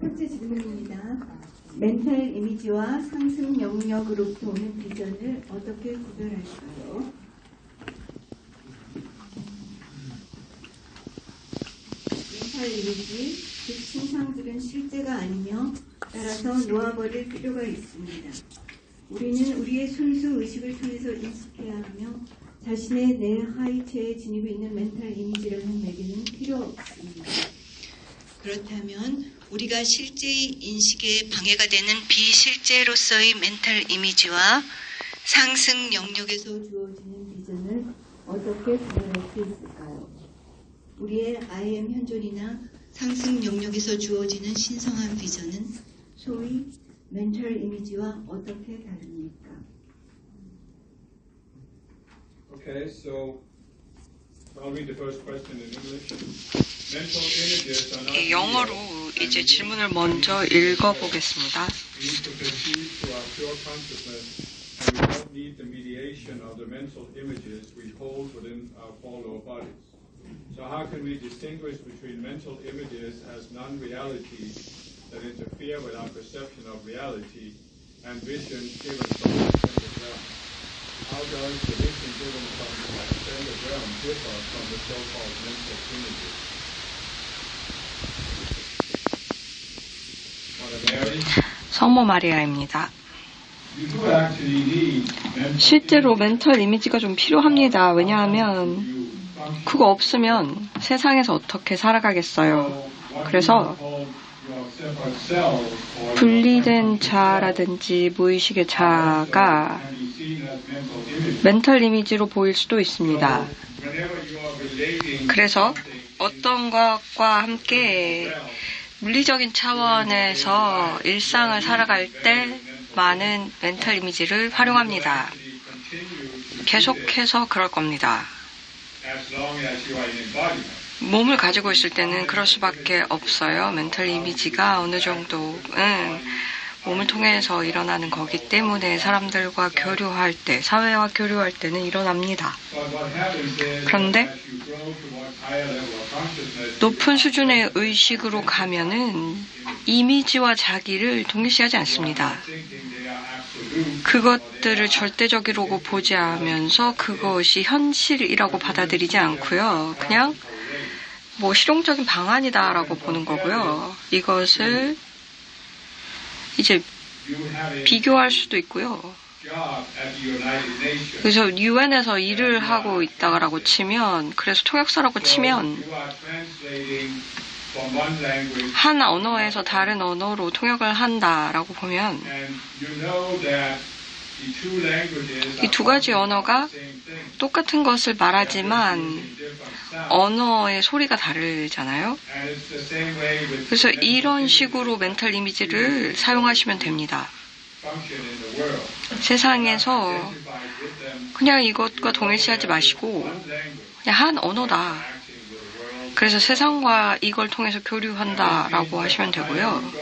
번째 질문입니다. 멘탈 이미지와 상승 영역으로부터 오는 비전을 어떻게 구별할까요? 멘탈 이미지, 즉 신상들은 실제가 아니며 따라서 놓아버릴 필요가 있습니다. 우리는 우리의 순수 의식을 통해서 인식해야 하며 자신의 내하이체에 지니고 있는 멘탈 이미지라는 매개는 필요 없습니다. 그렇다면 우리가 실제의 인식에 방해가 되는 비실제로서의 멘탈 이미지와 상승 영역에서 주어지는 비전을 어떻게 구별할 수 있을까요? 우리의 I am 현존이나 상승 영역에서 주어지는 신성한 비전은 소위 멘탈 이미지와 어떻게 다릅니까? Okay, so I'll read the first question in English. Mental images are not 영어로 이제 질문을 먼저 읽어보겠습니다. we to perceive through our pure consciousness, and we don't need the mediation of the mental images we hold within our four lower bodies. So how can we distinguish between mental images as non-reality that interfere with our perception of reality and vision given from the extended realm? How does the vision given from the extended realm differ from the so-called mental images? Mother Mary, 성모 마리아입니다. you do actually need mental 실제로 멘털 이미지가 좀 필요합니다. 왜냐하면 you function. 그거 없으면 세상에서 어떻게 살아가겠어요. 그래서 분리된 자라든지 무의식의 자가 멘털 이미지로 보일 수도 있습니다. 그래서 어떤 것과 함께 물리적인 차원에서 일상을 살아갈 때 많은 멘털 이미지를 활용합니다. 계속해서 그럴 겁니다. 몸을 가지고 있을 때는 그럴 수밖에 없어요. 멘털 이미지가 어느 정도는 몸을 통해서 일어나는 거기 때문에 사람들과 교류할 때, 사회와 교류할 때는 일어납니다. 그런데 높은 수준의 의식으로 가면은 이미지와 자기를 동일시하지 않습니다. 그것들을 절대적이라고 보지 않으면서 그것이 현실이라고 받아들이지 않고요. 그냥 실용적인 방안이다라고 보는 거고요. 이것을 이제 비교할 수도 있고요. 그래서 유엔에서 일을 하고 있다라고 치면, 그래서 통역사라고 치면 한 언어에서 다른 언어로 통역을 한다라고 보면 이 두 가지 언어가 똑같은 것을 말하지만 언어의 소리가 다르잖아요. 그래서 이런 식으로 멘탈 이미지를 사용하시면 됩니다. 세상에서 그냥 이것과 동일시하지 마시고 그냥 한 언어다. 그래서 세상과 이걸 통해서 교류한다라고 하시면 되고요.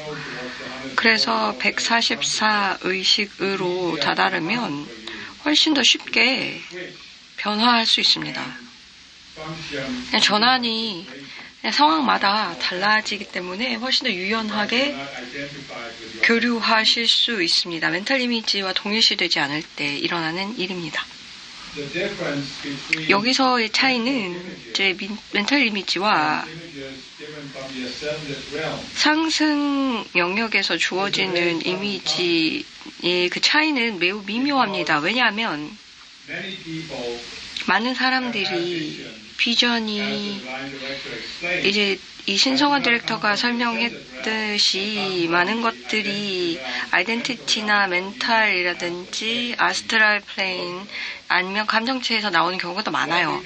그래서 144 의식으로 다다르면 훨씬 더 쉽게 변화할 수 있습니다. 그냥 전환이 그냥 상황마다 달라지기 때문에 훨씬 더 유연하게 교류하실 수 있습니다. 멘탈 이미지와 동일시되지 않을 때 일어나는 일입니다. 여기서의 차이는 이제 멘탈 이미지와 상승 영역에서 주어지는 이미지의 그 차이는 매우 미묘합니다. 왜냐하면 많은 사람들이 비전이 이제 이 신성원 디렉터가 설명했듯이 많은 것들이 아이덴티티나 멘탈이라든지 아스트랄 플레인 아니면 감정체에서 나오는 경우가 더 많아요.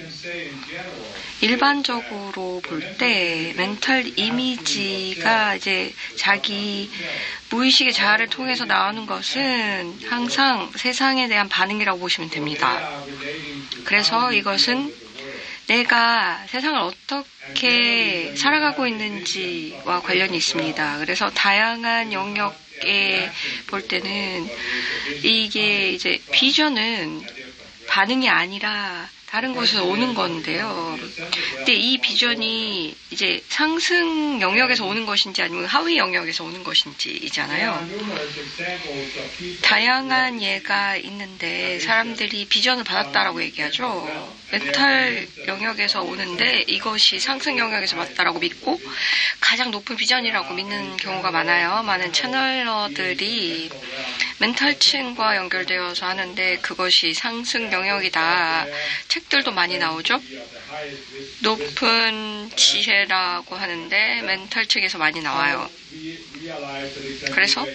일반적으로 볼 때 멘탈 이미지가 이제 자기 무의식의 자아를 통해서 나오는 것은 항상 세상에 대한 반응이라고 보시면 됩니다. 그래서 이것은 내가 세상을 어떻게 살아가고 있는지와 관련이 있습니다. 그래서 다양한 영역에 볼 때는 이게 이제 비전은 반응이 아니라 다른 곳에서 오는 건데요. 근데 이 비전이 이제 상승 영역에서 오는 것인지 아니면 하위 영역에서 오는 것인지이잖아요. 다양한 예가 있는데 사람들이 비전을 받았다라고 얘기하죠. 멘탈 영역에서 오는데 이것이 상승 영역에서 왔다라고 믿고 가장 높은 비전이라고 믿는 경우가 많아요. 많은 채널러들이 멘탈층과 연결되어서 하는데 그것이 상승 영역이다. 책들도 많이 나오죠. 높은 지혜라고 하는데 멘탈층에서 많이 나와요. 그래서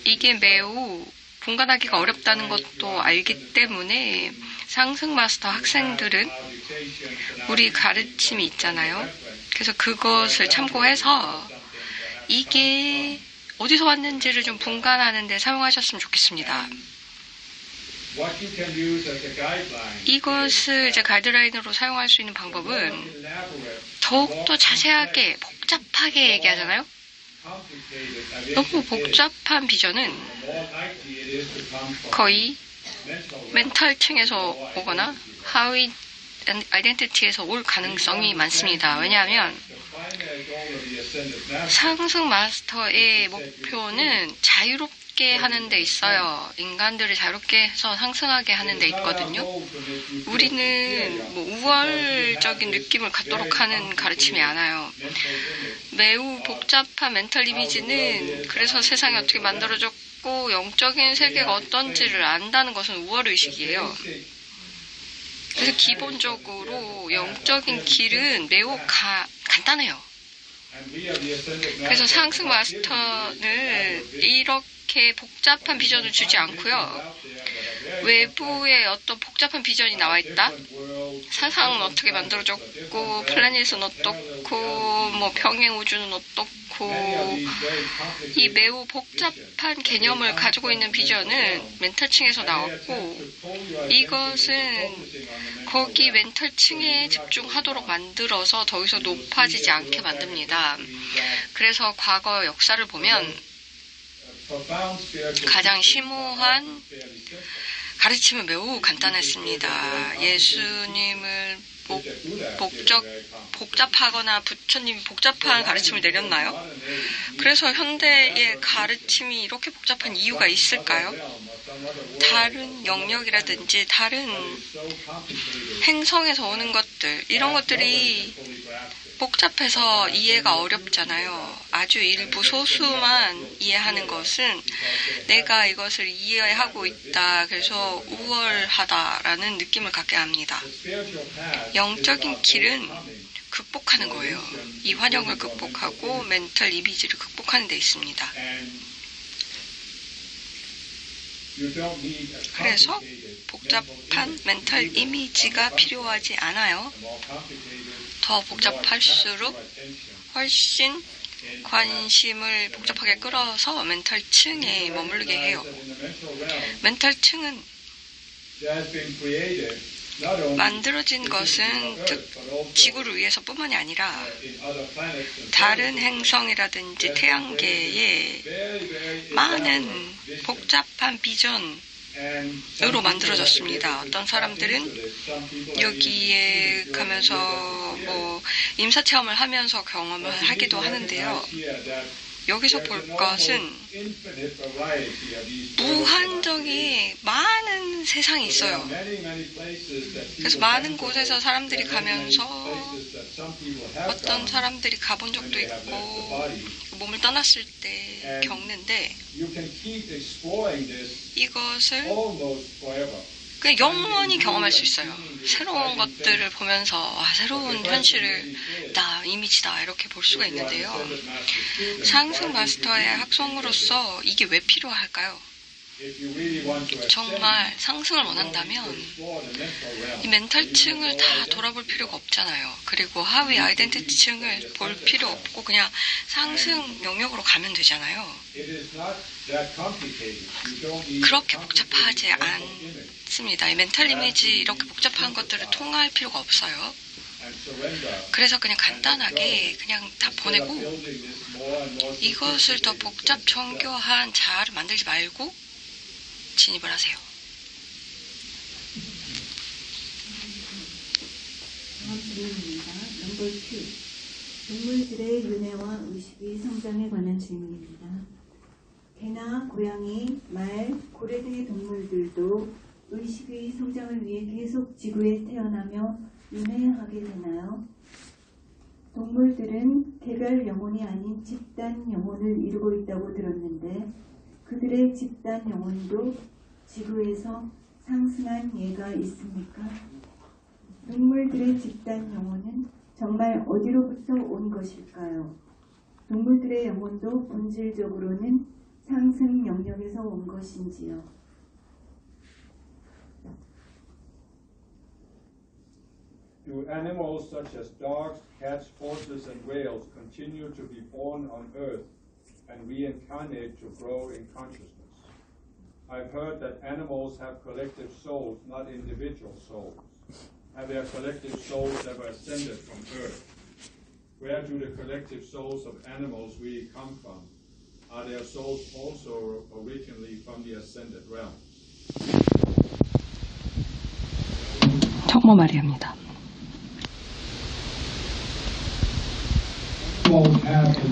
이게 매우 분간하기가 어렵다는 것도 알기 때문에 상승 마스터 학생들은 우리 가르침이 있잖아요. 그래서 그것을 참고해서 이게 어디서 왔는지를 좀 분간하는 데 사용하셨으면 좋겠습니다. 이것을 이제 가이드라인으로 사용할 수 있는 방법은 더욱더 자세하게 복잡하게 얘기하잖아요. 너무 복잡한 비전은 거의 멘탈층에서 오거나 하위 아이덴티티에서 올 가능성이 많습니다. 왜냐하면 상승 마스터의 목표는 자유롭게 하는 데 있어요. 인간들을 자유롭게 해서 상승하게 하는 데 있거든요. 우리는 우월적인 느낌을 갖도록 하는 가르침이 않아요. 매우 복잡한 멘탈 이미지는 그래서 세상이 어떻게 만들어졌고 영적인 세계가 어떤지를 안다는 것은 우월의식이에요. 그래서 기본적으로 영적인 길은 매우 간단해요. 그래서 상승 마스터는 이렇게 복잡한 비전을 주지 않고요. 외부에 어떤 복잡한 비전이 나와 있다. 세상은 어떻게 만들어졌고 플래닛은 어떻고 평행 우주는 어떻고 이 매우 복잡한 개념을 가지고 있는 비전은 멘탈층에서 나왔고 이것은 거기 멘탈층에 집중하도록 만들어서 더 이상 높아지지 않게 만듭니다. 그래서 과거 역사를 보면 가장 심오한 가르침은 매우 간단했습니다. 예수님을 복잡하거나 부처님이 복잡한 가르침을 내렸나요? 그래서 현대의 가르침이 이렇게 복잡한 이유가 있을까요? 다른 영역이라든지 다른 행성에서 오는 것들, 이런 것들이 복잡해서 이해가 어렵잖아요. 아주 일부 소수만 이해하는 것은 내가 이것을 이해하고 있다. 그래서 우월하다라는 느낌을 갖게 합니다. 영적인 길은 극복하는 거예요. 이 환영을 극복하고 멘탈 이미지를 극복하는 데 있습니다. 그래서 복잡한 멘탈 이미지가 필요하지 않아요. 더 복잡할수록 훨씬 관심을 복잡하게 끌어서 멘탈층에 머물게 해요. 멘탈층은 만들어진 것은 지구를 위해서뿐만이 아니라 다른 행성이라든지 태양계에 많은 복잡한 비전으로 만들어졌습니다. 어떤 사람들은 여기에 가면서 임사체험을 하면서 경험을 하기도 하는데요. 여기서 볼 것은 무한정의 많은 세상이 있어요. 그래서 많은 곳에서 사람들이 가면서 어떤 사람들이 가본 적도 있고 몸을 떠났을 때 겪는데 이것을 그냥 영원히 경험할 수 있어요. 새로운 것들을 보면서 새로운 현실을 나 이미지다 이렇게 볼 수가 있는데요. 상승 마스터의 학송으로서 이게 왜 필요할까요? 정말 상승을 원한다면 이 멘탈층을 다 돌아볼 필요가 없잖아요. 그리고 하위 아이덴티티층을 볼 필요 없고 그냥 상승 영역으로 가면 되잖아요. 그렇게 복잡하지 않습니다. 이 멘탈 이미지 이렇게 복잡한 것들을 통할 필요가 없어요. 그래서 그냥 간단하게 그냥 다 보내고 이것을 더 복잡 정교한 자아를 만들지 말고 진입을 하세요. 다음 질문입니다. 넘버 2. 동물들의 윤회와 의식의 성장에 관한 질문입니다. 개나 고양이, 말, 고래 등의 동물들도 의식의 성장을 위해 계속 지구에 태어나며 윤회하게 되나요? 동물들은 개별 영혼이 아닌 집단 영혼을 이루고 있다고 들었는데 그들의 집단 영혼도 지구에서 상승한 예가 있습니까? 동물들의 집단 영혼은 정말 어디로부터 온 것일까요? 동물들의 영혼도 본질적으로는 상승 영역에서 온 것인지요? Do animals such as dogs, cats, horses, and whales continue to be born on Earth and reincarnate to grow in consciousness? I've heard that animals have collective souls, not individual souls. Have their collective souls ever ascended from Earth? Where do the collective souls of animals really come from? Are their souls also originally from the ascended realm? 청모 마리아입니다.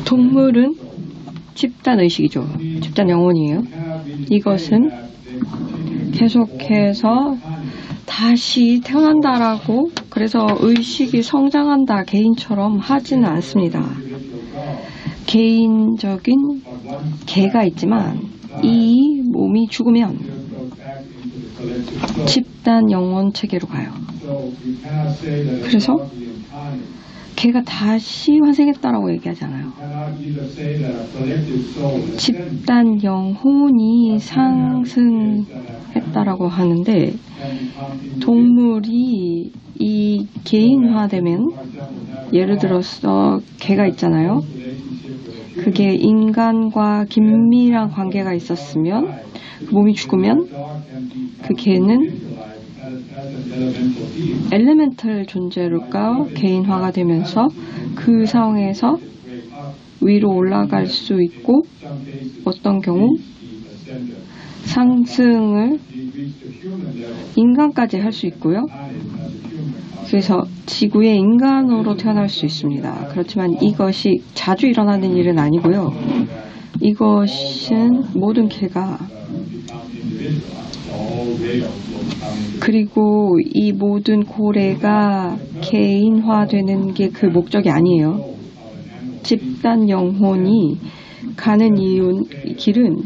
동물은 집단 의식이죠. 집단 영혼이에요. 이것은 계속해서 다시 태어난다라고 그래서 의식이 성장한다 개인처럼 하지는 않습니다. 개인적인 개가 있지만 이 몸이 죽으면 집단 영혼 체계로 가요. 그래서 개가 다시 환생했다라고 얘기하잖아요. 집단 영혼이 상승했다라고 하는데 동물이 이 개인화되면 예를 들어서 개가 있잖아요. 그게 인간과 긴밀한 관계가 있었으면 그 몸이 죽으면 그 개는 엘레멘탈 존재로가 개인화가 되면서 그 상황에서 위로 올라갈 수 있고 어떤 경우 상승을 인간까지 할 수 있고요. 그래서 지구의 인간으로 태어날 수 있습니다. 그렇지만 이것이 자주 일어나는 일은 아니고요. 이것은 모든 개가 그리고 이 모든 고래가 개인화되는 게 그 목적이 아니에요. 집단 영혼이 가는 길은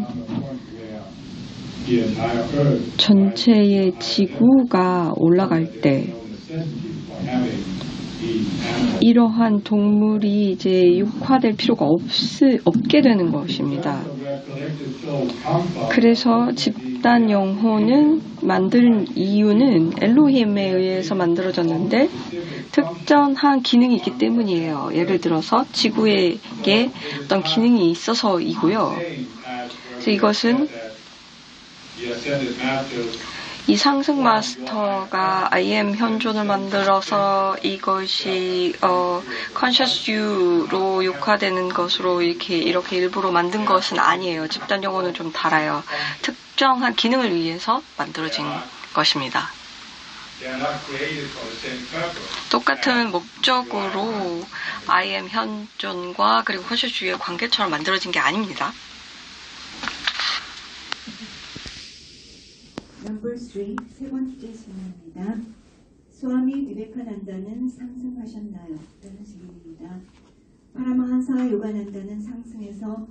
전체의 지구가 올라갈 때 이러한 동물이 이제 육화될 필요가 없게 되는 것입니다. 그래서 집단 영혼은 만든 이유는 엘로힘에 의해서 만들어졌는데 특정한 기능이 있기 때문이에요. 예를 들어서 지구에게 어떤 기능이 있어서이고요. 그래서 이것은 이 상승 마스터가 I am 현존을 만들어서 이것이 conscious you로 육화되는 것으로 이렇게 일부러 만든 것은 아니에요. 집단 영혼은 좀 달라요. 특정한 기능을 위해서 만들어진 것입니다. 똑같은 목적으로 I am 현존과 그리고 conscious you의 관계처럼 만들어진 게 아닙니다. 넘버 3, 세 번째 질문입니다. 스와미 비베카난다는 상승하셨나요? 라는 질문입니다. 파라마한사 요가난다는 상승해서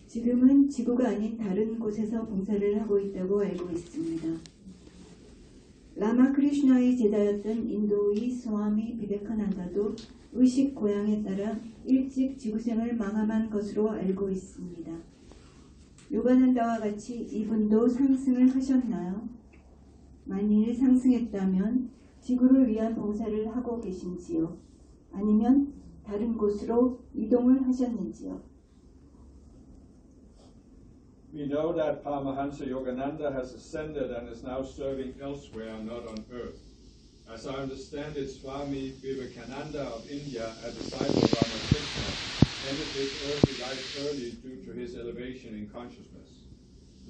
지금은 지구가 아닌 다른 곳에서 봉사를 하고 있다고 알고 있습니다. 라마 크리슈나의 제자였던 인도의 스와미 비베카난다도 의식 고향에 따라 일찍 지구생을 마감한 것으로 알고 있습니다. 요가난다와 같이 이분도 상승을 하셨나요? 만일 상승했다면 지구를 위한 봉사를 하고 계신지요? 아니면 다른 곳으로 이동을 하셨는지요? We know that Paramahansa Yogananda has ascended and is now serving elsewhere, not on earth. As I understand it, Swami Vivekananda of India, a disciple of Ramakrishna, ended his earthly life early due to his elevation in consciousness.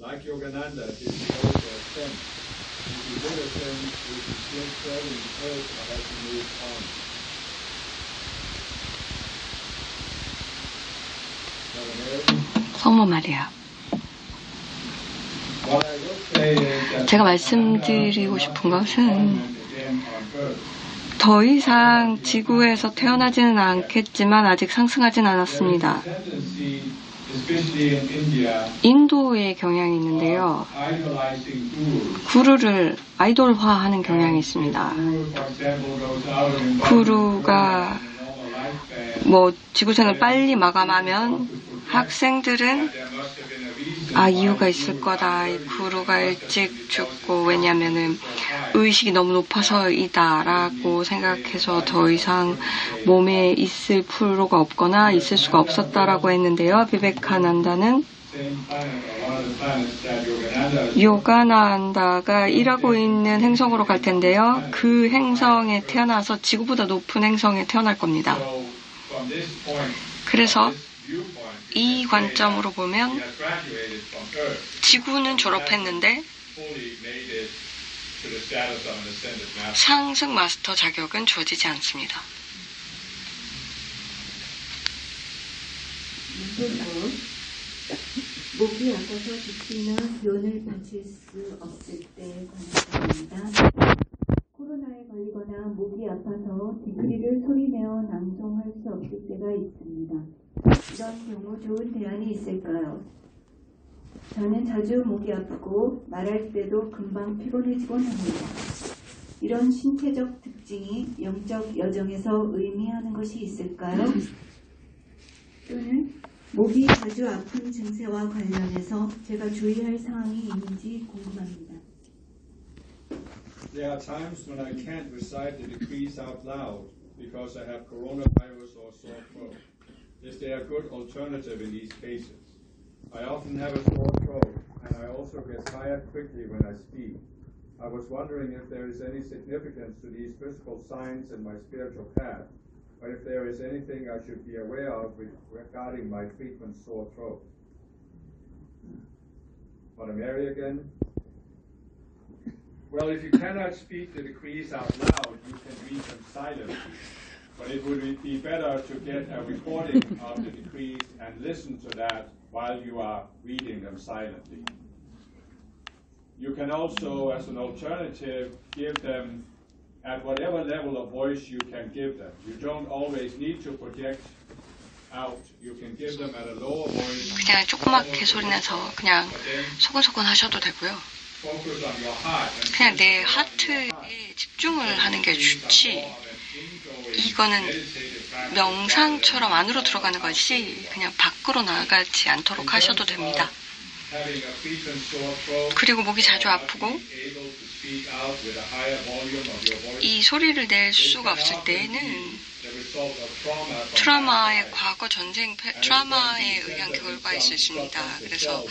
Like Yogananda, did he also ascend? If he did ascend, is he still serving earth or has he moved on? Brother Mary? 성모 마리아. 제가 말씀드리고 싶은 것은 더 이상 지구에서 태어나지는 않겠지만 아직 상승하지는 않았습니다. 인도의 경향이 있는데요. 구루를 아이돌화하는 경향이 있습니다. 구루가 지구생을 빨리 마감하면 학생들은 이유가 있을 거다. 이 구루가 일찍 죽고 왜냐하면은 의식이 너무 높아서이다라고 생각해서 더 이상 몸에 있을 필요가 없거나 있을 수가 없었다라고 했는데요. 비베카난다는 요가난다가 일하고 있는 행성으로 갈 텐데요. 그 행성에 태어나서 지구보다 높은 행성에 태어날 겁니다. 그래서 이 관점으로 보면 지구는 졸업했는데 상승 마스터 자격은 주어지지 않습니다. 목이 아파서 죽기나 기운을 바칠 수 없을 때 관찰합니다. 코로나에 걸리거나 목이 아파서 디그리를 소리내어 낭송할 수 없을 때가 있습니다. 이런 경우 좋은 대안이 있을까요? 저는 자주 목이 아프고 말할 때도 금방 피곤해지곤 합니다. 이런 신체적 특징이 영적 여정에서 의미하는 것이 있을까요? 또는 목이 자주 아픈 증세와 관련해서 제가 주의할 사항이 있는지 궁금합니다. There are times when I can't recite the decrees out loud because I have coronavirus or sore throat. Is there a good alternative in these cases? I often have a sore throat, and I also get tired quickly when I speak. I was wondering if there is any significance to these physical signs in my spiritual path, or if there is anything I should be aware of regarding my frequent sore throat. Mother Mary again. Well, if you cannot speak the decrees out loud, you can read them silently. But it would be better to get a recording of the decrees and listen to that while you are reading them silently. You can also, as an alternative, give them at whatever level of voice you can give them. You don't always need to project out. You can give them at a lower voice. 그냥 조그맣게 소리내서 그냥 소곤소곤 하셔도 되고요. 그냥 내 하트에 집중을 하는 게 좋지. 이거는 명상처럼 안으로 들어가는 것이 그냥 밖으로 나가지 않도록 하셔도 됩니다. 그리고 목이 자주 아프고 이 소리를 낼 수가 없을 때에는 트라우마의 과거 전생 트라우마에 의한 결과일 수 있습니다. 그래서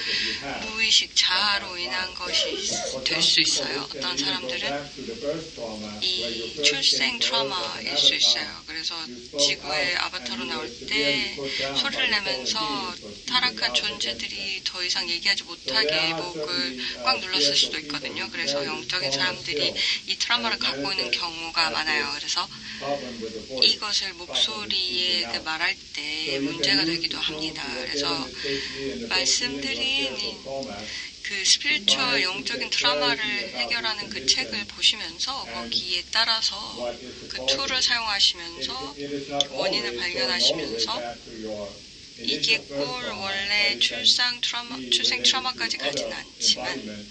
무의식 자아로 인한 것이 될 수 있어요. 어떤 사람들은 이 출생 트라우마일 수 있어요. 그래서 지구의 아바타로 나올 때 소리를 내면서 타락한 존재들이 더 이상 얘기하지 못하게 목을 꽉 눌렀을 수도 있거든요. 그래서 영적인 사람들이 이 트라우마를 갖고 있는 경우가 많아요. 그래서 이것을 목소리에 말할 때 문제가 되기도 합니다. 그래서 말씀드린 그 스피리추얼 영적인 트라우마를 해결하는 그 책을 보시면서 거기에 따라서 그 툴을 사용하시면서 원인을 발견하시면서 이게 꼭 원래 출생 트라우마까지 가지는 않지만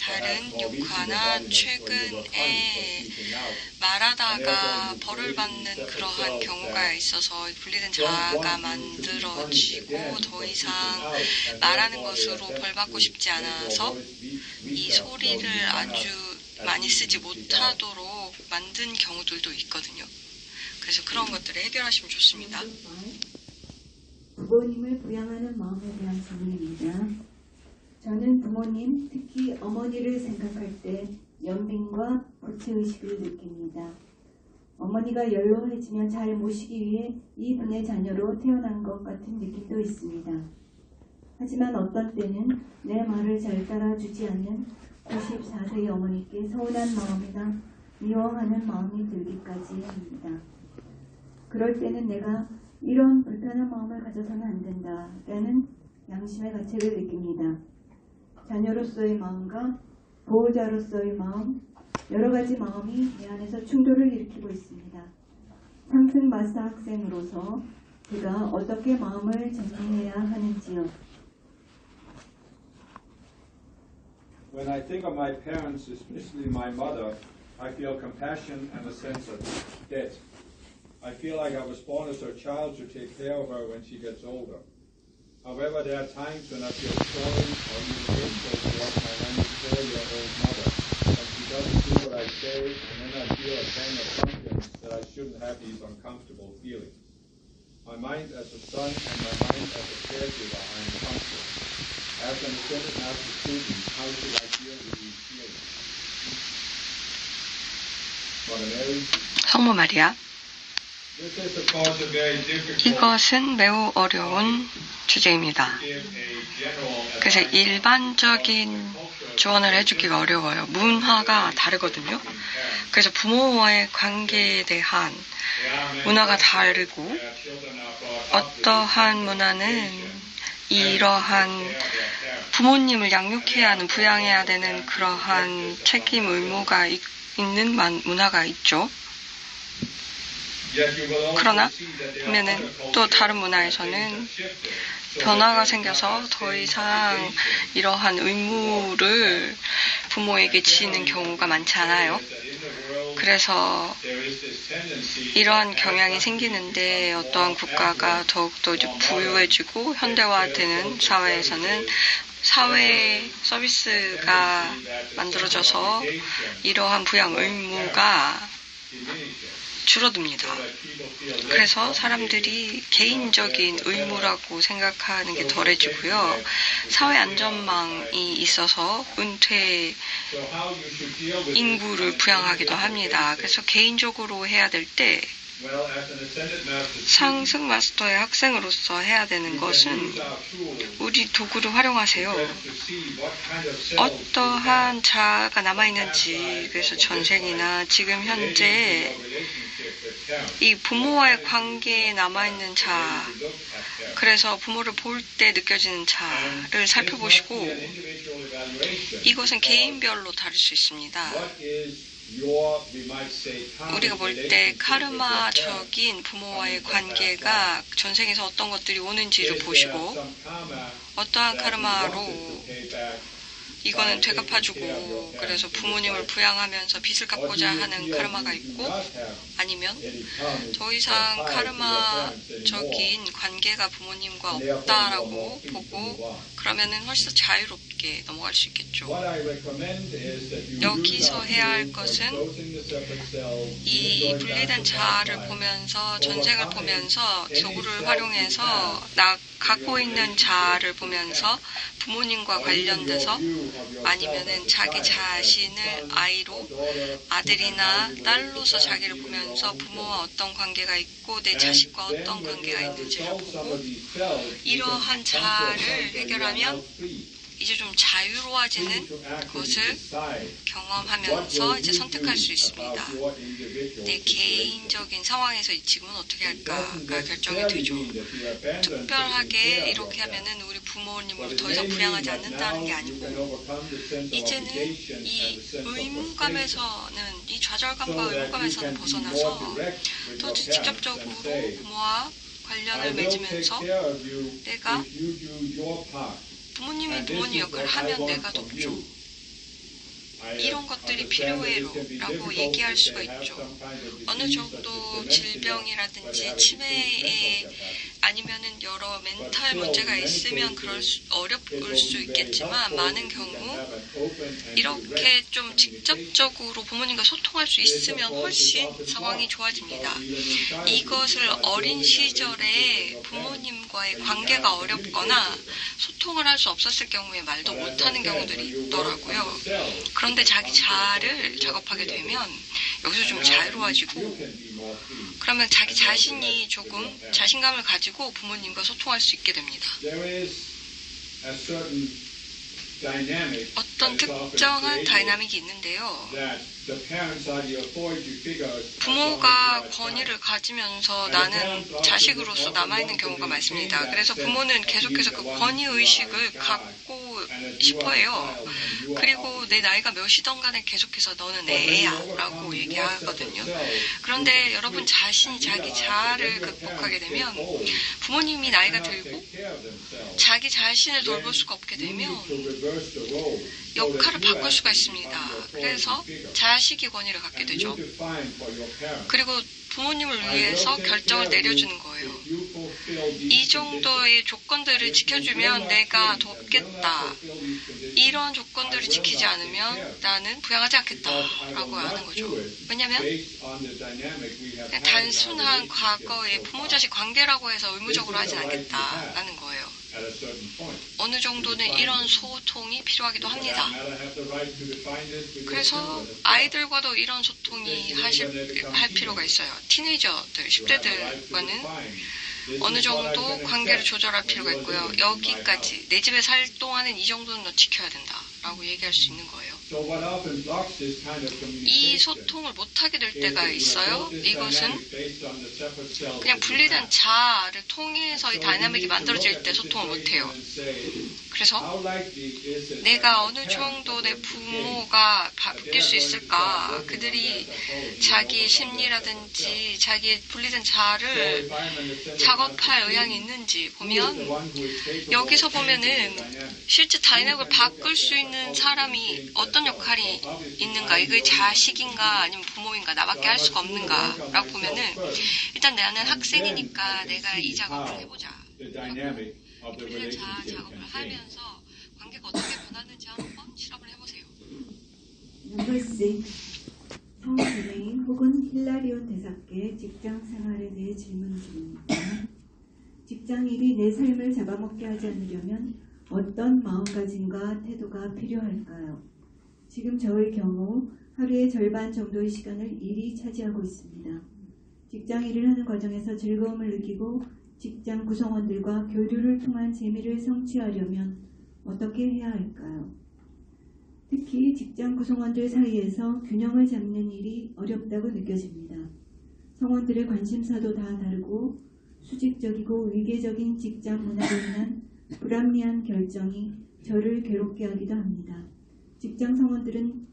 다른 육화나 최근에 말하다가 벌을 받는 그러한 경우가 있어서 분리된 자아가 만들어지고 더 이상 말하는 것으로 벌 받고 싶지 않아서 이 소리를 아주 많이 쓰지 못하도록 만든 경우들도 있거든요. 그래서 그런 것들을 해결하시면 좋습니다. 부모님을 부양하는 마음에 대한 질문입니다. 저는 부모님, 특히 어머니를 생각할 때 연민과 구체의식을 느낍니다. 어머니가 연로해지면 잘 모시기 위해 이분의 자녀로 태어난 것 같은 느낌도 있습니다. 하지만 어떤 때는 내 말을 잘 따라주지 않는 94세의 어머니께 서운한 마음이나 미워하는 마음이 들기까지 합니다. 그럴 때는 내가 이런 불편한 마음을 가져서는 안 된다 라는 양심의 가책을 느낍니다. 자녀로서의 마음과 보호자로서의 마음, 여러 가지 마음이 내 안에서 충돌을 일으키고 있습니다. 상승 마스터 학생으로서 제가 어떻게 마음을 정리해야 하는지요? When I think of my parents, especially my mother, I feel compassion and a sense of debt. I feel like I was born as her child to take care of her when she gets older. However, there are times when I feel sorry or even hateful towards my 94-year-old mother, and she doesn't do what I say, and then I feel a pang of conscience that I shouldn't have these uncomfortable feelings. My mind as a son and my mind as a caregiver are in conflict. As an ascended master student, how should I deal with these feelings? Mother Mary? 성모 마리아, This is of course a very difficult 이것은 매우 어려운 주제입니다. 그래서 일반적인 조언을 해주기가 어려워요. 문화가 다르거든요. 그래서 부모와의 관계에 대한 문화가 다르고 어떠한 문화는 이러한 부모님을 양육해야 하는, 부양해야 되는 그러한 책임, 의무가 있는 문화가 있죠. 그러나 보면은 또 다른 문화에서는 변화가 생겨서 더 이상 이러한 의무를 부모에게 지는 경우가 많지 않아요. 그래서 이러한 경향이 생기는데 어떠한 국가가 더욱더 이제 부유해지고 현대화되는 사회에서는 사회 서비스가 만들어져서 이러한 부양 의무가 줄어듭니다. 그래서 사람들이 개인적인 의무라고 생각하는 게 덜해지고요. 사회 안전망이 있어서 은퇴 인구를 부양하기도 합니다. 그래서 개인적으로 해야 될 때 상승 마스터의 학생으로서 해야 되는 것은 우리 도구를 활용하세요. 어떠한 자아가 남아있는지, 그래서 전생이나 지금 현재 이 부모와의 관계에 남아있는 자, 그래서 부모를 볼 때 느껴지는 자를 살펴보시고 이것은 개인별로 다를 수 있습니다. 우리가 볼 때 카르마적인 부모와의 관계가 전생에서 어떤 것들이 오는지를 보시고 어떠한 카르마로 이거는 되갚아주고 그래서 부모님을 부양하면서 빚을 갚고자 하는 카르마가 있고 아니면 더 이상 카르마적인 관계가 부모님과 없다라고 보고 그러면은 훨씬 더 자유롭게 넘어갈 수 있겠죠. 여기서 해야 할 것은 이 분리된 자아를 보면서 전생을 보면서 도구를 활용해서 나 갖고 있는 자아를 보면서 부모님과 관련돼서 아니면은 자기 자신을 아이로 아들이나 딸로서 자기를 보면서 부모와 어떤 관계가 있고 내 자식과 어떤 관계가 있는지를 보고 이러한 자아를 해결하면 이제 좀 자유로워지는 것을 경험하면서 이제 선택할 수 있습니다. 내 개인적인 상황에서 지금은 어떻게 할까가 결정이 되죠. 특별하게 이렇게 하면은 우리 부모님을 더 이상 부양하지 않는다는 게 아니고 이제는 이 의무감에서는 이 좌절감과 의무감에서는 벗어나서 더 직접적으로 부모와 관련을 맺으면서 내가 부모님이 부모님 역할을 하면 내가 돕죠. 이런 것들이 필요해라고 얘기할 수가 있죠. 어느 정도 질병이라든지 치매에 아니면은 여러 멘탈 문제가 있으면 어려울 수 있겠지만 많은 경우 이렇게 좀 직접적으로 부모님과 소통할 수 있으면 훨씬 상황이 좋아집니다. 이것을 어린 시절에 부모님과의 관계가 어렵거나 소통을 할 수 없었을 경우에 말도 못하는 경우들이 있더라고요. 그런데 자기 자아를 작업하게 되면 여기서 좀 자유로워지고 그러면 자기 자신이 조금 자신감을 가지고 부모님과 소통할 수 있게 됩니다. 어떤 특정한 다이나믹이 있는데요. 부모가 권위를 가지면서 나는 자식으로서 남아있는 경우가 많습니다. 그래서 부모는 계속해서 그 권위의식을 갖고 싶어해요. 그리고 내 나이가 몇이던 간에 계속해서 너는 내 애야 라고 얘기하거든요. 그런데 여러분 자신이 자기 자아를 극복하게 되면 부모님이 나이가 들고 자기 자신을 돌볼 수가 없게 되면 역할을 바꿀 수가 있습니다. 그래서 자식이 권위를 갖게 되죠. 그리고 부모님을 위해서 결정을 내려주는 거예요. 이 정도의 조건들을 지켜주면 내가 돕겠다. 이런 조건들을 지키지 않으면 나는 부양하지 않겠다라고 하는 거죠. 왜냐하면 그냥 단순한 과거의 부모-자식 관계라고 해서 의무적으로 하진 않겠다라는 거예요. 어느 정도는 이런 소통이 필요하기도 합니다. 그래서 아이들과도 이런 소통이 할 필요가 있어요. 티네이저들, 10대들과는 어느 정도 관계를 조절할 필요가 있고요. 여기까지 내 집에 살 동안은 이 정도는 너 지켜야 된다라고 얘기할 수 있는 거예요. 이 소통을 못하게 될 때가 있어요. 이것은 그냥 분리된 자아를 통해서 이 다이나믹이 만들어질 때 소통을 못해요. 그래서 내가 어느 정도 내 부모가 바뀔 수 있을까? 그들이 자기 심리라든지 자기의 분리된 자아를 작업할 의향이 있는지 보면 여기서 보면은 실제 다이나믹을 바꿀 수 있는 사람이 어떤 역할이 있는가? 이게 자식인가 아니면 부모인가? 나밖에 할 수가 없는가? 라고 보면은 일단 나는 학생이니까 내가 이 작업을 해보자. 분리된 자아 작업을 하면서 관계가 어떻게 변하는지 한번 실험을 해보세요. Number 6. 성진행 혹은 힐라리온 대사께 직장 생활에 대해 질문 중입니다. 직장일이 내 삶을 잡아먹게 하지 않으려면 어떤 마음가짐과 태도가 필요할까요? 지금 저의 경우 하루의 절반 정도의 시간을 일이 차지하고 있습니다. 직장 일을 하는 과정에서 즐거움을 느끼고 직장 구성원들과 교류를 통한 재미를 성취하려면 어떻게 해야 할까요? 특히 직장 구성원들 사이에서 균형을 잡는 일이 어렵다고 느껴집니다. 성원들의 관심사도 다 다르고 수직적이고 위계적인 직장 문화로 인한 불합리한 결정이 저를 괴롭게 하기도 합니다. 직장 성원들은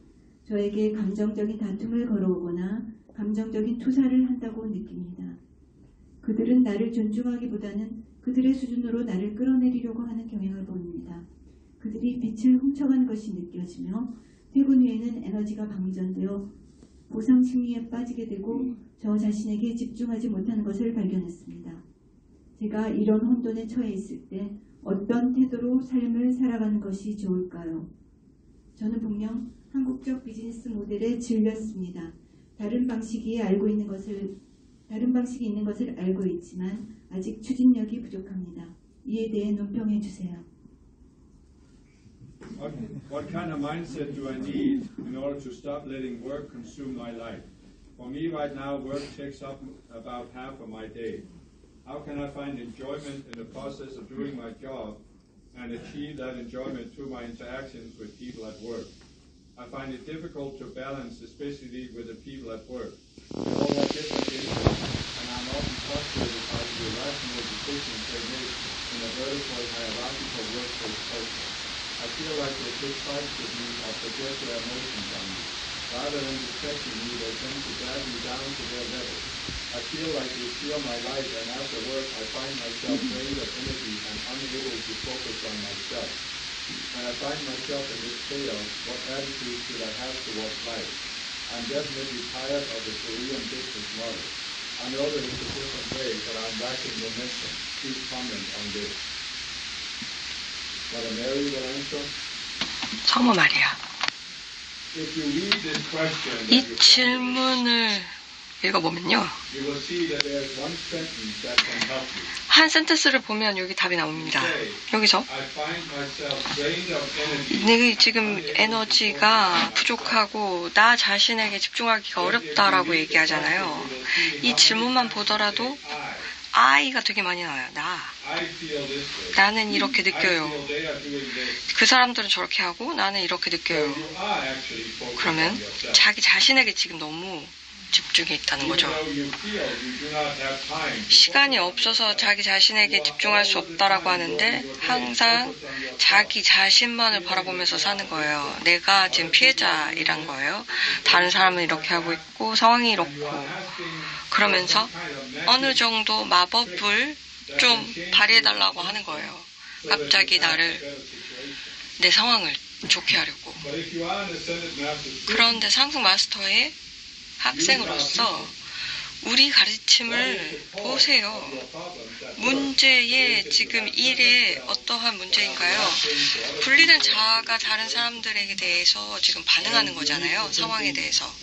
저에게 감정적인 다툼을 걸어오거나 감정적인 투사를 한다고 느낍니다. 그들은 나를 존중하기보다는 그들의 수준으로 나를 끌어내리려고 하는 경향을 보입니다. 그들이 빛을 훔쳐가는 것이 느껴지며 퇴근 후에는 에너지가 방전되어 보상 심리에 빠지게 되고 저 자신에게 집중하지 못하는 것을 발견했습니다. 제가 이런 혼돈에 처해 있을 때 어떤 태도로 삶을 살아가는 것이 좋을까요? 저는 분명 한국적 비즈니스 모델에 질렸습니다. 다른 방식이 있는 것을 알고 있지만 아직 추진력이 부족합니다. 이에 대해 논평해 주세요. What kind of mindset do I need in order to stop letting work consume my life? For me right now, work takes up about half of my day. How can I find enjoyment in the process of doing my job and achieve that enjoyment through my interactions with people at work? I find it difficult to balance, especially with the people at work. They all have different interests, and I'm often frustrated by the irrational decisions they make in a vertical hierarchical workplace culture. I feel like they take sides with me or project their emotions on me. Rather than respecting me, they tend to drag me down to their level. I feel like they steal my life, and after work I find myself drained of energy and unable to focus on myself. and I find myself in this chaos, what attitude should I have towards life? I'm definitely tired of the Korean business model. I know there is a different way, but I'm lacking momentum. Please comment on this. Mother Mary will answer. 성모 마리아. If you read this question, 이 질문을 읽어보면요. you will see that there's one sentence that can help you. 한 센텐스를 보면 여기 답이 나옵니다. 여기서 I find myself drained of energy. 내가 지금 에너지가 부족하고 나 자신에게 집중하기가 어렵다라고 얘기하잖아요. 이 질문만 보더라도 I가 되게 많이 나와요. 나는 이렇게 느껴요. 그 사람들은 저렇게 하고 나는 이렇게 느껴요. 그러면 자기 자신에게 지금 너무 집중해 있다는 거죠. 시간이 없어서 자기 자신에게 집중할 수 없다라고 하는데 항상 자기 자신만을 바라보면서 사는 거예요. 내가 지금 피해자이란 거예요. 다른 사람은 이렇게 하고 있고 상황이 이렇고 그러면서 어느 정도 마법을 좀 발휘해달라고 하는 거예요. 갑자기 내 상황을 좋게 하려고. 그런데 상승 마스터의 학생으로서 우리 가르침을 보세요. 문제의 지금 일에 어떠한 문제인가요? 분리된 자아가 다른 사람들에게 대해서 지금 반응하는 거잖아요. 상황에 대해서.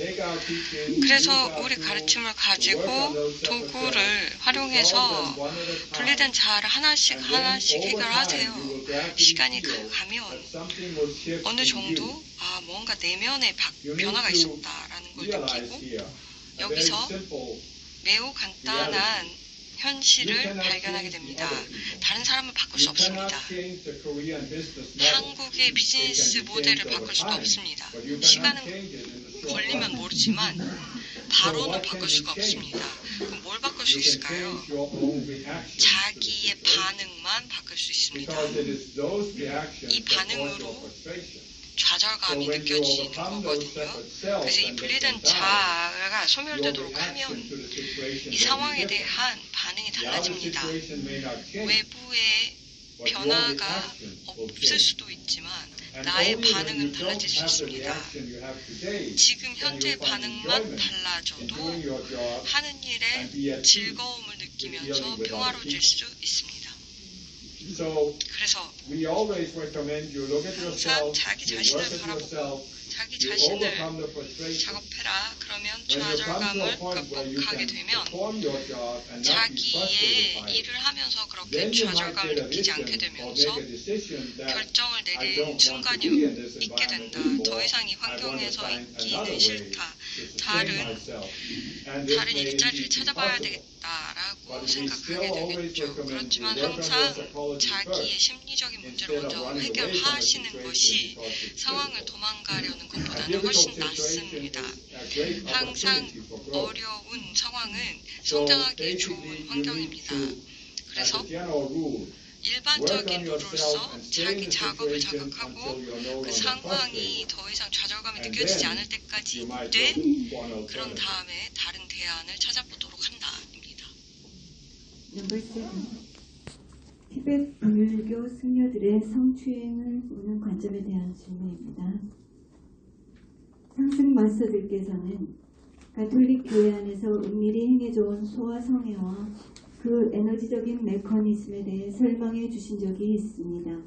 그래서 우리 가르침을 가지고 도구를 활용해서 분리된 자아를 하나씩 해결하세요. 시간이 가면 어느 정도 뭔가 내면에 변화가 있었다라는 걸 느끼고 여기서 매우 간단한 현실을 발견하게 됩니다. 다른 사람을 바꿀 수 없습니다. 한국의 비즈니스 모델을 바꿀 수도 없습니다. 시간은 걸리면 모르지만 바로는 바꿀 수가 없습니다. 그럼 뭘 바꿀 수 있을까요? 자기의 반응만 바꿀 수 있습니다. 이 반응으로 좌절감이 느껴지는 거거든요. 그래서 이 분리된 자아가 소멸되도록 하면 이 상황에 대한 반응이 달라집니다. 외부의 변화가 없을 수도 있지만 나의 반응은 달라질 수 있습니다. 지금 현재의 반응만 달라져도 하는 일에 즐거움을 느끼면서 평화로워질 수 있습니다. 그래서 항상 자기 자신을 바라보고 자기 자신을 작업해라. 그러면 좌절감을 극복하게 되면 자기의 일을 하면서 그렇게 좌절감을 느끼지 않게 되면서 결정을 내린 순간이 있게 된다. 더 이상 이 환경에서 있기는 싫다. 다른 일자리를 찾아봐야 되겠다라고 생각하게 되겠죠. 그렇지만 항상 자기의 심리적인 문제를 먼저 해결하시는 것이 상황을 도망가려는 것보다는 훨씬 낫습니다. 항상 어려운 상황은 성장하기 좋은 환경입니다. 그래서 일반적인 룰로서 자기 작업을 자각하고 그 상황이 더 이상 좌절감이 느껴지지 않을 때까지 있되 그런 다음에 다른 대안을 찾아보도록 한다입니다. 넘버 7. 티베트 불교 승려들의 성추행을 보는 관점에 대한 질문입니다. 상승 마스터들께서는 가톨릭 교회 안에서 은밀히 행해져온 소아 성애와 그 에너지적인 메커니즘에 대해 설명해 주신 적이 있습니다.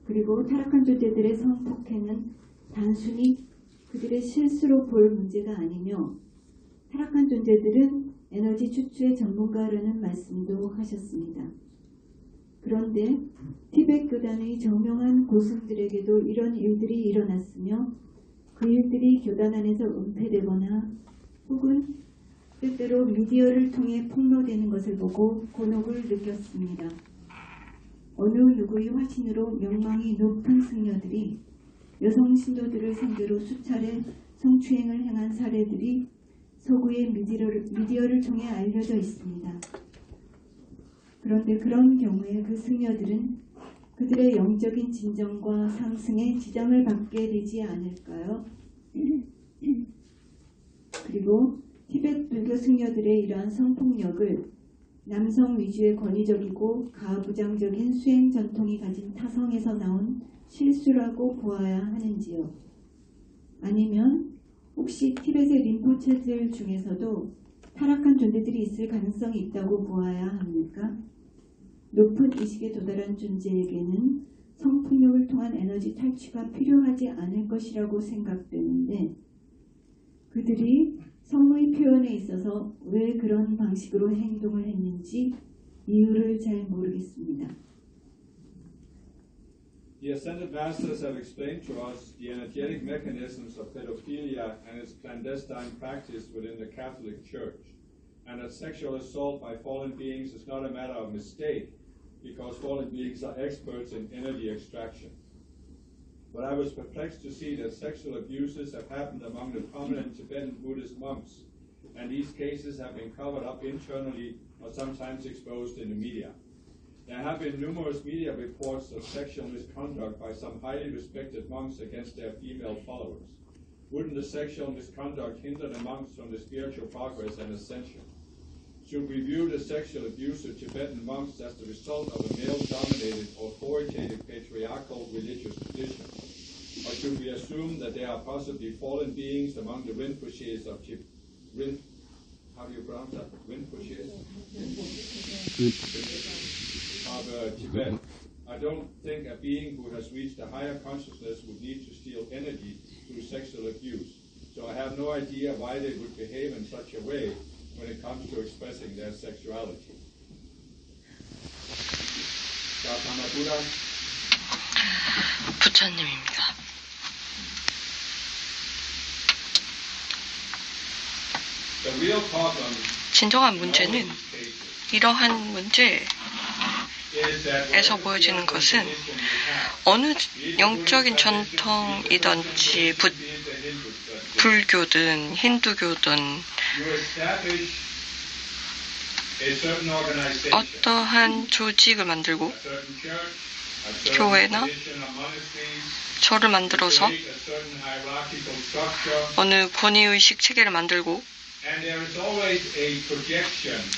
그리고 타락한 존재들의 성폭행은 단순히 그들의 실수로 볼 문제가 아니며 타락한 존재들은 에너지 추출의 전문가라는 말씀도 하셨습니다. 그런데 티베트 교단의 저명한 고승들에게도 이런 일들이 일어났으며 그 일들이 교단 안에서 은폐되거나 혹은 때때로 미디어를 통해 폭로되는 것을 보고 곤혹을 느꼈습니다. 어느 누구의 화신으로 명망이 높은 승려들이 여성 신도들을 상대로 수차례 성추행을 행한 사례들이 서구의 미디어를 통해 알려져 있습니다. 그런데 그런 경우에 그 승려들은 그들의 영적인 진정과 상승에 지장을 받게 되지 않을까요? 그리고 티베트 불교 승려들의 이러한 성폭력을 남성 위주의 권위적이고 가부장적인 수행 전통이 가진 타성에서 나온 실수라고 보아야 하는지요? 아니면 혹시 티벳의 림포체들 중에서도 타락한 존재들이 있을 가능성이 있다고 보아야 합니까? 높은 의식에 도달한 존재에게는 성폭력을 통한 에너지 탈취가 필요하지 않을 것이라고 생각되는데 그들이 성의 표현에 있어서 왜 그런 방식으로 행동을 했는지 이유를 잘 모르겠습니다. The Ascended Masters have explained to us the energetic mechanisms of pedophilia and its clandestine practice within the Catholic Church, and that sexual assault by fallen beings is not a matter of mistake, because fallen beings are experts in energy extraction. But I was perplexed to see that sexual abuses have happened among the prominent Tibetan Buddhist monks, and these cases have been covered up internally or sometimes exposed in the media. There have been numerous media reports of sexual misconduct by some highly respected monks against their female followers. Wouldn't the sexual misconduct hinder the monks from the spiritual progress and ascension? Should we view the sexual abuse of Tibetan monks as the result of a male-dominated, authoritative, patriarchal religious tradition? Or should we assume that there are possibly fallen beings among the Rinpoches of Tibet? How do you pronounce that? Rinpoches? Of Tibet. I don't think a being who has reached a higher consciousness would need to steal energy through sexual abuse. So I have no idea why they would behave in such a way when it comes to expressing their sexuality. 부처님입니다. The real problem 진정한 문제는 이러한 문제에서 보여지는 것은 어느 영적인 전통이든지 불교든 힌두교든 어떠한 조직을 만들고 교회나 절을 만들어서 어느 권위의식 체계를 만들고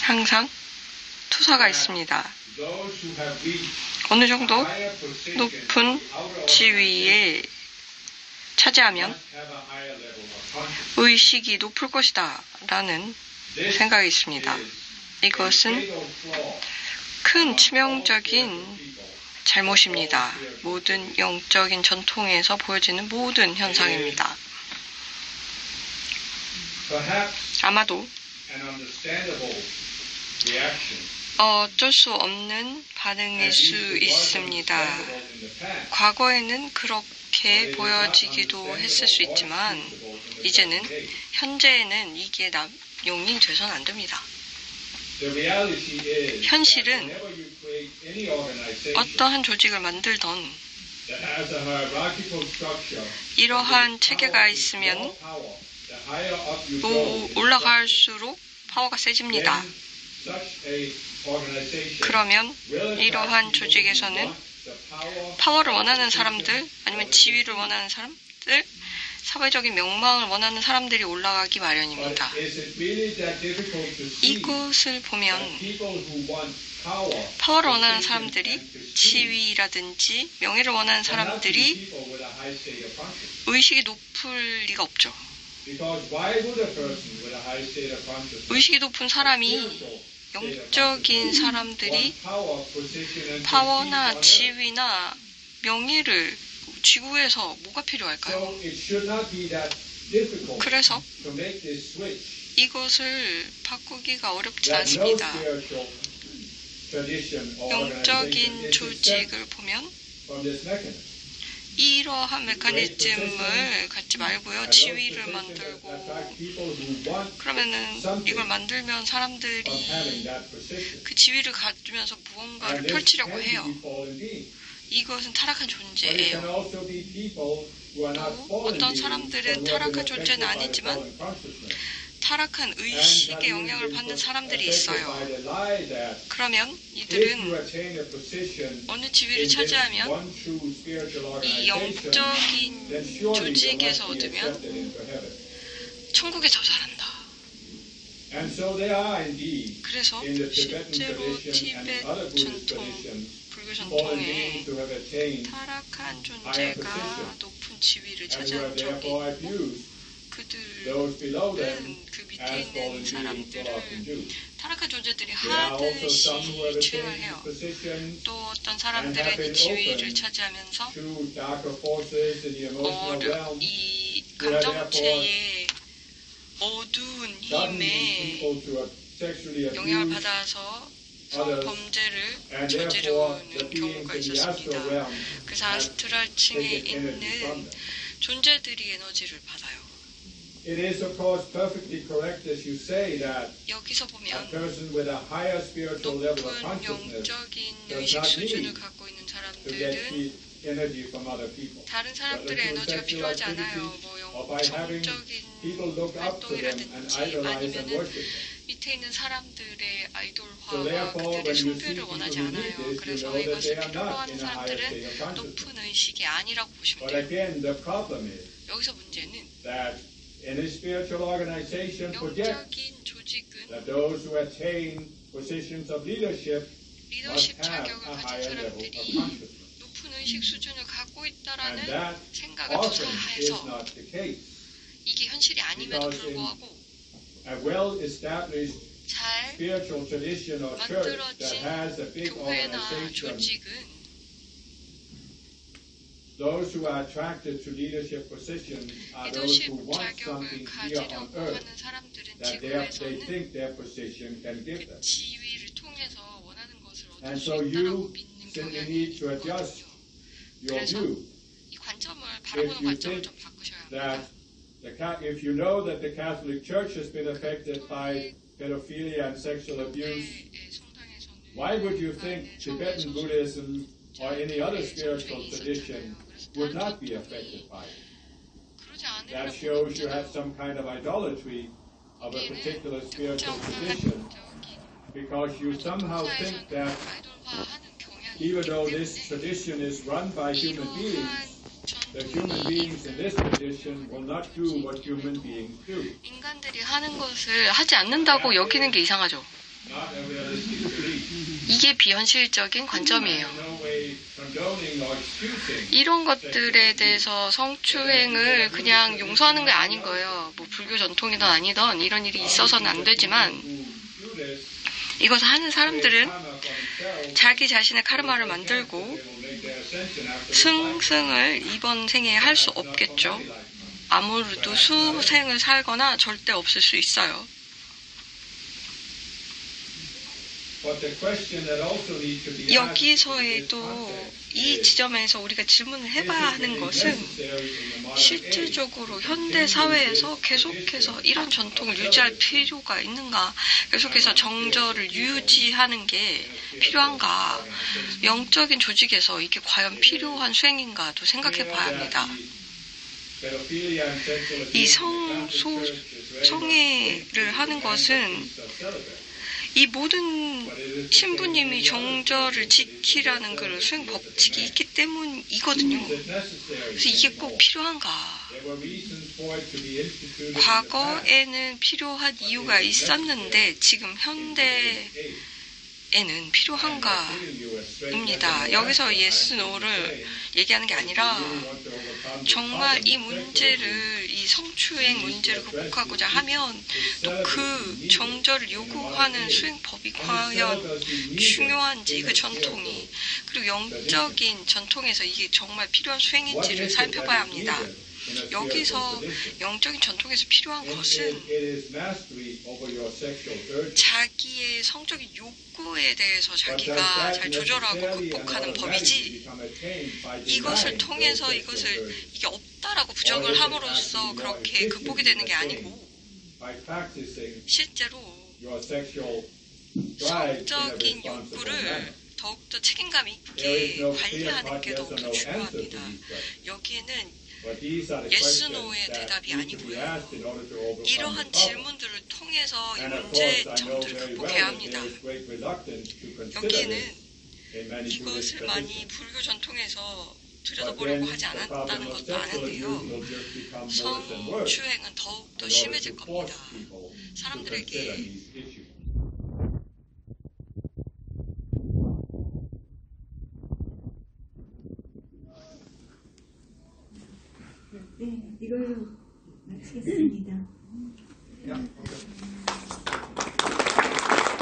항상 투사가 있습니다. 어느 정도 높은 지위에 차지하면 의식이 높을 것이다 라는 생각이 있습니다. 이것은 큰 치명적인 잘못입니다. 모든 영적인 전통에서 보여지는 모든 현상입니다. 아마도 어쩔 수 없는 반응일 수 있습니다. 과거에는 그렇게 보여지기도 했을 수 있지만 이제는 현재에는 이게 남용이 돼서는 안 됩니다. 현실은 어떠한 조직을 만들던 이러한 체계가 있으면 올라갈수록 파워가 세집니다. 그러면 이러한 조직에서는 파워를 원하는 사람들 아니면 지위를 원하는 사람들 사회적인 명망을 원하는 사람들이 올라가기 마련입니다. 이것을 보면 파워를 원하는 사람들이 지위라든지 명예를 원하는 사람들이 의식이 높을 리가 없죠. 의식이 높은 사람이 영적인 사람들이 파워나 지위나 명예를 지구에서 뭐가 필요할까요? 그래서 이것을 바꾸기가 어렵지 않습니다. 영적인 조직을 보면 이러한 메커니즘을 갖지 말고요. 지위를 만들고 그러면은 이걸 만들면 사람들이 그 지위를 가지면서 무언가를 펼치려고 해요. 이것은 타락한 존재예요. 또 어떤 사람들은 타락한 존재는 아니지만 타락한 의식의 영향을 받는 사람들이 있어요. 그러면 이들은 어느 지위를 차지하면 이 영적인 조직에서 얻으면 천국에 저살한다. And so they are indeed 그래서 in the Tibetan 실제로 tradition and in 티베트 other Buddhist 전통, traditions 불교 fallen 전통에 beings who have attained 타락한 higher 존재가 position 높은 지위를 and who 차지한 have 적이 therefore 있고 abused 그들은 those below them 그 밑에 as fallen 있는 beings will often do. 사람들을 타락한 존재들이 There are also 하듯이 some who have 추행을 attained 해요. these positions 또 어떤 and 사람들은 have 이 been 지위를 open 차지하면서 to darker forces in the emotional realm 이 who have therefore 감정체의 어두운 gotten these 힘에 people to have sexually 영향을 abused 받아서 others, 성범죄를 and therefore the 저지르는 beings 경우가 in the astral 있었습니다. realm 그래서 have 아스트랄 층에 taken energy from 있는 them. 존재들이 에너지를 받아요. It is of course perfectly correct as you say that 여기서 a 보면 person with a higher spiritual level of 높은 consciousness 영적인 does 의식 not 수준을 need 갖고 있는 to get 사람들은 energy from other people. 다른 But 사람들의 through 에너지가 sexual 필요하지 않아요. activity 뭐 or by having 영적인 people look up to them and 활동이라든지 idolize and 아니면은 worship them. 밑에 있는 사람들의 So 아이돌화와 therefore, 그들의 when you see 숭배를 people 원하지 who need 않아요. this, you 그래서 know that they 이것을 are 필요로 not 하는 in a higher 사람들은 state of consciousness. 높은 의식이 아니라고 보시면 But 돼요. again, the problem is 여기서 문제는 that in a spiritual organization forget 영적인 조직은 that those who attain positions of leadership must 리더십 have 자격을 a 가진 higher level of 사람들이 consciousness. 높은 의식 수준을 갖고 And 있다라는 that 생각을 often is 투사해서 not the case. 이게 현실이 아님에도 Because in 불구하고 A well-established 잘 spiritual tradition or church that has a big 교회나 organization, 조직은 those who are attracted to leadership positions are those 리더십 who want 자격을 something here on 가지려고 earth 하는 사람들은 that they 지구에서는 think their position can give 그 them. 지위를 통해서 원하는 것을 얻을 And 수 so 있다라고 you 믿는 simply 경향이 need to adjust 있거든요. your 그래서 view. 이 관점을 바라보는 you 관점을 think 좀 바꾸셔야 That 합니다. if you know that the Catholic Church has been affected by pedophilia and sexual abuse, 교회의 성당에서는 why would you think 안에 Tibetan 성소수 Buddhism or any other 교회의 spiritual 성전이 tradition 있었잖아요. 그래서 would 다른 not be 전통이 affected by it? 그러지 That 않으려고 shows you have 했잖아요. some kind of idolatry of a particular spiritual 특정한 tradition 영적인 because you somehow think that 아이돌화하는 경향이 even 있기 though this 때문에 tradition is run by human beings, 이러한 the human 전통이 beings in this tradition will not do what human beings do. 인간들이 하는 것을 하지 않는다고 여기는 게 이상하죠. Not a realistic belief. 이게 비현실적인 관점이에요. In no way condoning or excusing 이런 것들에 대해서 성추행을 그냥 용서하는 게 아닌 거예요. 뭐 불교 전통이든 아니든 이런 일이 있어서는 안 되지만 who do this. 이것을 하는 사람들은 Karma for themselves. 자기 자신의 카르마를 만들고 They will make their ascension after this life. 승승을 이번 생에 할 수 없겠죠. 아무래도 수생을 살거나 절대 없을 수 있어요. But the question that also needs to be asked in this 여기서에도 context 이 is, 지점에서 우리가 질문을 is 해봐야 it 하는 really 것은 necessary in the modern age 실질적으로 to 현대 continue 사회에서 this 계속해서 tradition 이런 전통을 유지할 필요가 있는가, 계속해서 정절을 유지하는 게 필요한가, 영적인 조직에서 이게 과연 필요한 수행인가도 생각해 봐야 합니다. 이 성애를 하는 것은 이 모든 신부님이 정절을 지키라는 그런 수행 법칙이 있기 때문이거든요. 그래서 이게 꼭 필요한가? 과거에는 필요한 이유가 있었는데 지금 현대에는 필요한가입니다. 여기서 yes, no를 얘기하는 게 아니라 정말 이 문제를, 이 성추행 문제를 극복하고자 하면 또 그 정절을 요구하는 수행법이 과연 중요한지, 그 전통이, 그리고 영적인 전통에서 이게 정말 필요한 수행인지를 살펴봐야 합니다. 여기서 영적인 전통에서 필요한 것은 자기의 성적인 욕구에 대해서 자기가 잘 조절하고 극복하는 법이지, 이것을 통해서 이게 없다라고 부정을 함으로써 그렇게 극복이 되는 게 아니고, 실제로 성적인 욕구를 더욱더 책임감 있게 관리하는 게 더욱더 중요합니다. 여기에는 yes, no의 대답이 아니고요. 이러한 질문들을 통해서 이 문제점들을 극복해야 합니다. 여기에는 이것을 많이 불교 전통에서 들여다보려고 하지 않았다는 것도 아는데요. 성추행은 더욱더 심해질 겁니다. 사람들에게 네, 이걸로 마치겠습니다. Yeah. Okay.